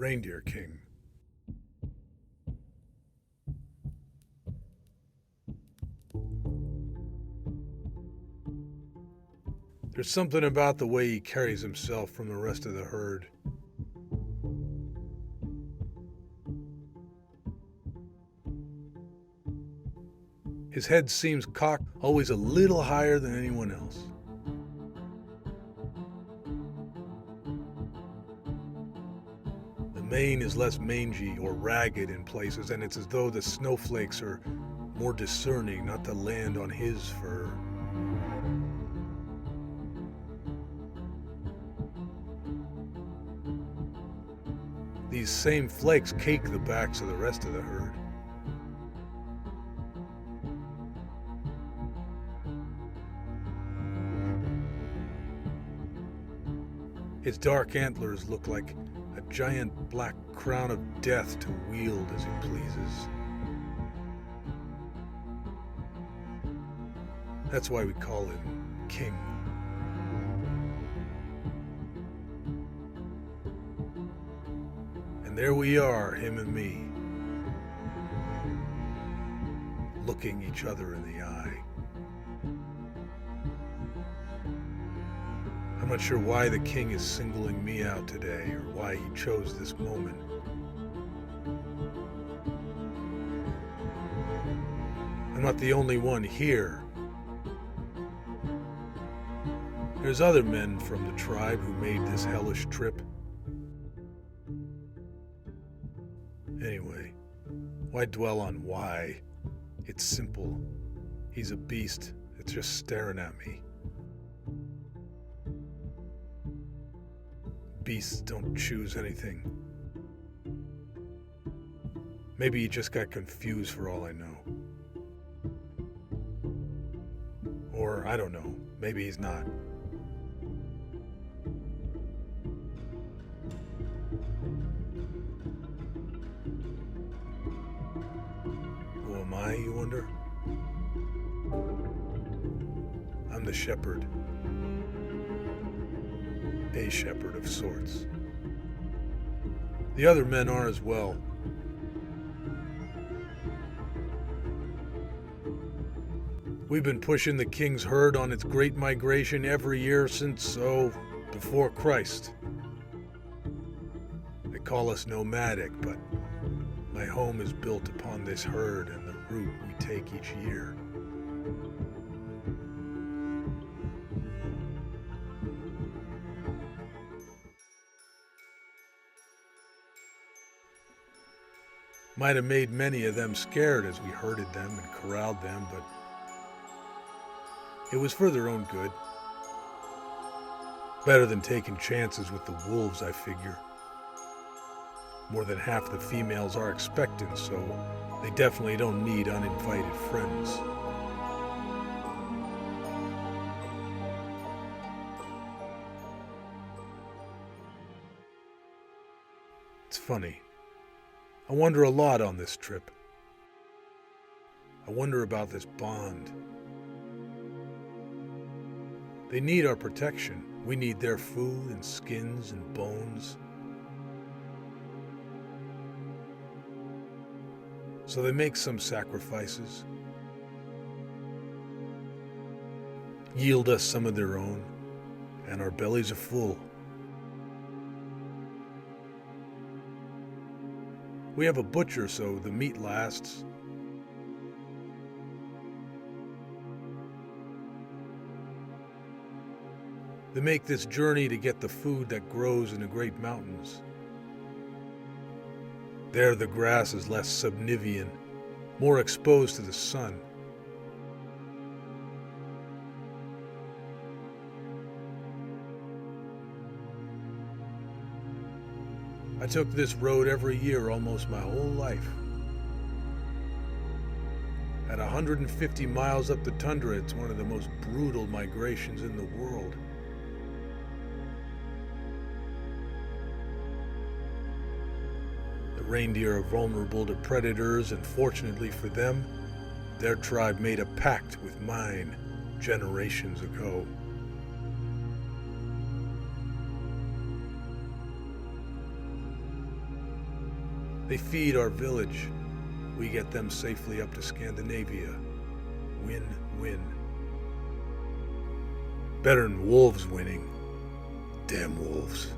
Reindeer King. There's something about the way he carries himself from the rest of the herd. His head seems cocked, always a little higher than anyone else. The mane is less mangy or ragged in places, and it's as though the snowflakes are more discerning not to land on his fur. These same flakes cake the backs of the rest of the herd. His dark antlers look like a giant black crown of death to wield as he pleases. That's why we call him King. And there we are, him and me, looking each other in the eye. I'm not sure why the king is singling me out today, or why he chose this moment. I'm not the only one here. There's other men from the tribe who made this hellish trip. Anyway, why dwell on why? It's simple. He's a beast that's just staring at me. Beasts don't choose anything. Maybe he just got confused for all I know. Or, I don't know, maybe he's not. Who am I, you wonder? I'm the shepherd. A shepherd of sorts. The other men are as well. We've been pushing the king's herd on its great migration every year since, before Christ. They call us nomadic, but my home is built upon this herd and the route we take each year. Might have made many of them scared as we herded them and corralled them, but it was for their own good. Better than taking chances with the wolves, I figure. More than half the females are expectant, so they definitely don't need uninvited friends. It's funny. I wonder a lot on this trip. I wonder about this bond. They need our protection. We need their food and skins and bones. So they make some sacrifices. Yield us some of their own, and our bellies are full. We have a butcher, so the meat lasts. They make this journey to get the food that grows in the great mountains. There the grass is less subnivean, more exposed to the sun. I took this road every year almost my whole life. At 150 miles up the tundra, it's one of the most brutal migrations in the world. The reindeer are vulnerable to predators, and fortunately for them, their tribe made a pact with mine generations ago. They feed our village. We get them safely up to Scandinavia. Win-win. Better than wolves winning. Damn wolves.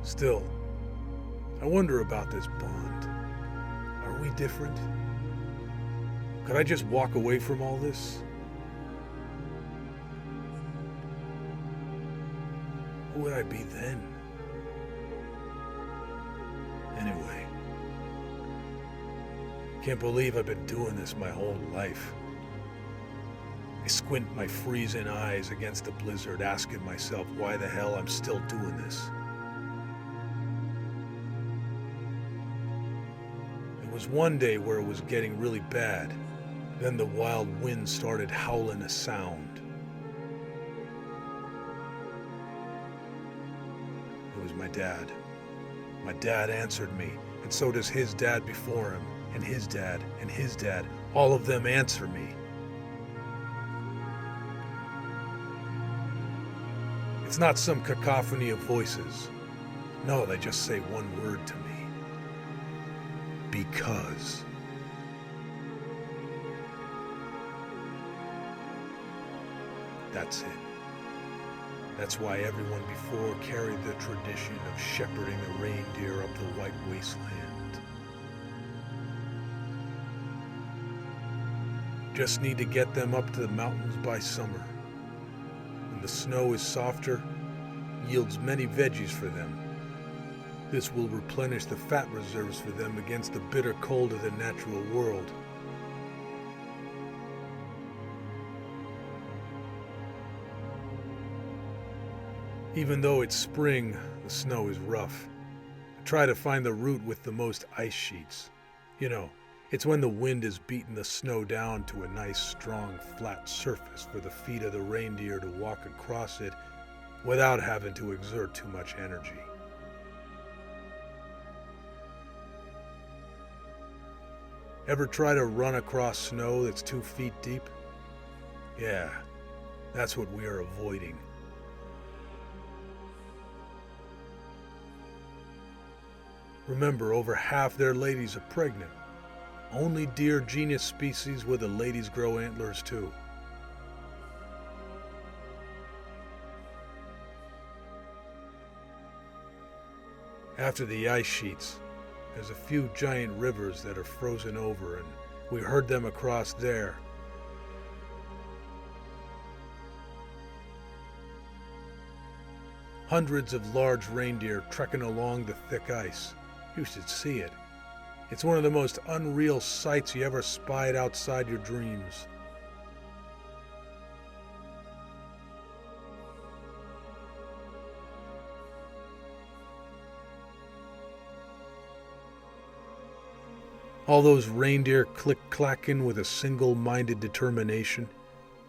Still, I wonder about this bond. Are we different? Could I just walk away from all this? Who would I be then? Anyway, can't believe I've been doing this my whole life. I squint my freezing eyes against the blizzard, asking myself why the hell I'm still doing this. It was one day where it was getting really bad. Then the wild wind started howling a sound. It was my dad. My dad answered me, and so does his dad before him, and his dad, and his dad. All of them answer me. It's not some cacophony of voices. No, they just say one word to me. Because. That's it. That's why everyone before carried the tradition of shepherding the reindeer up the white wasteland. Just need to get them up to the mountains by summer. When the snow is softer, yields many veggies for them. This will replenish the fat reserves for them against the bitter cold of the natural world. Even though it's spring, the snow is rough. I try to find the route with the most ice sheets. You know, it's when the wind has beaten the snow down to a nice, strong, flat surface for the feet of the reindeer to walk across it without having to exert too much energy. Ever try to run across snow that's 2 feet deep? Yeah, that's what we are avoiding. Remember, over half their ladies are pregnant. Only deer genus species where the ladies grow antlers too. After the ice sheets, there's a few giant rivers that are frozen over, and we herd them across there. Hundreds of large reindeer trekking along the thick ice. You should see it. It's one of the most unreal sights you ever spied outside your dreams. All those reindeer click-clacking with a single-minded determination.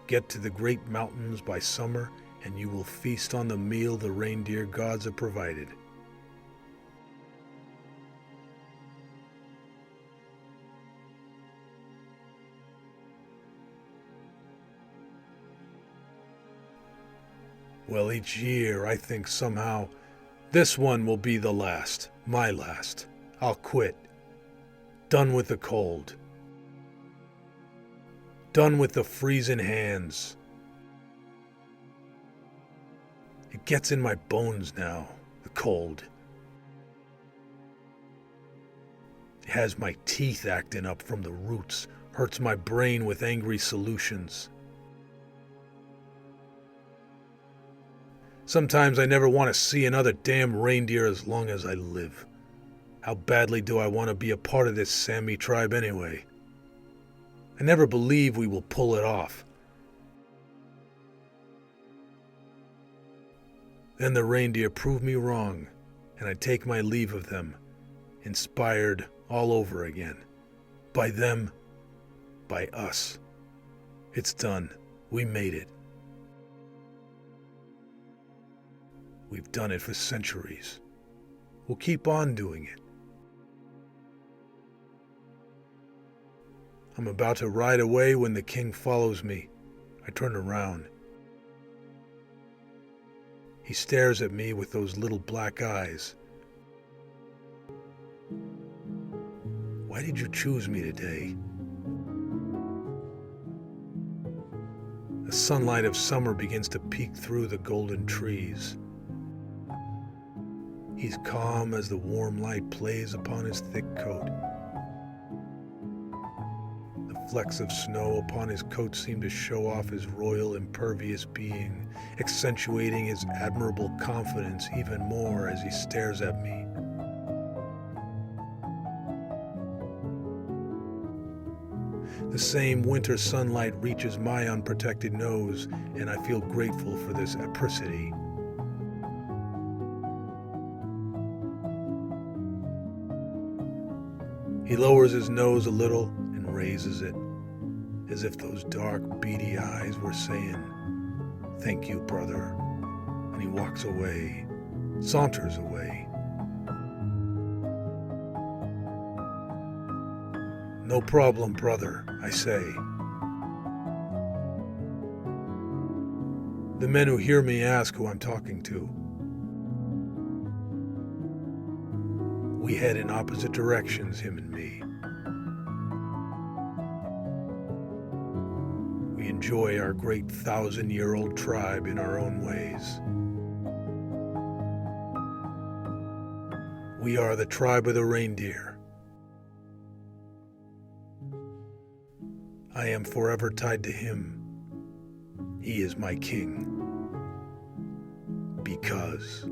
Get to the great mountains by summer, and you will feast on the meal the reindeer gods have provided. Well, each year I think somehow this one will be the last, my last. I'll quit. Done with the cold. Done with the freezing hands. It gets in my bones now, the cold. It has my teeth acting up from the roots, hurts my brain with angry solutions. Sometimes I never want to see another damn reindeer as long as I live. How badly do I want to be a part of this Sami tribe anyway? I never believe we will pull it off. Then the reindeer prove me wrong, and I take my leave of them, inspired all over again. By them, by us. It's done. We made it. We've done it for centuries. We'll keep on doing it. I'm about to ride away when the king follows me. I turn around. He stares at me with those little black eyes. Why did you choose me today? The sunlight of summer begins to peek through the golden trees. He's calm as the warm light plays upon his thick coat. The flecks of snow upon his coat seem to show off his royal, impervious being, accentuating his admirable confidence even more as he stares at me. The same winter sunlight reaches my unprotected nose, and I feel grateful for this apricity. He lowers his nose a little and raises it, as if those dark, beady eyes were saying, "Thank you, brother." And he walks away, saunters away. "No problem, brother," I say. The men who hear me ask who I'm talking to. We head in opposite directions, him and me. We enjoy our great 1,000-year-old tribe in our own ways. We are the tribe of the reindeer. I am forever tied to him. He is my king. Because...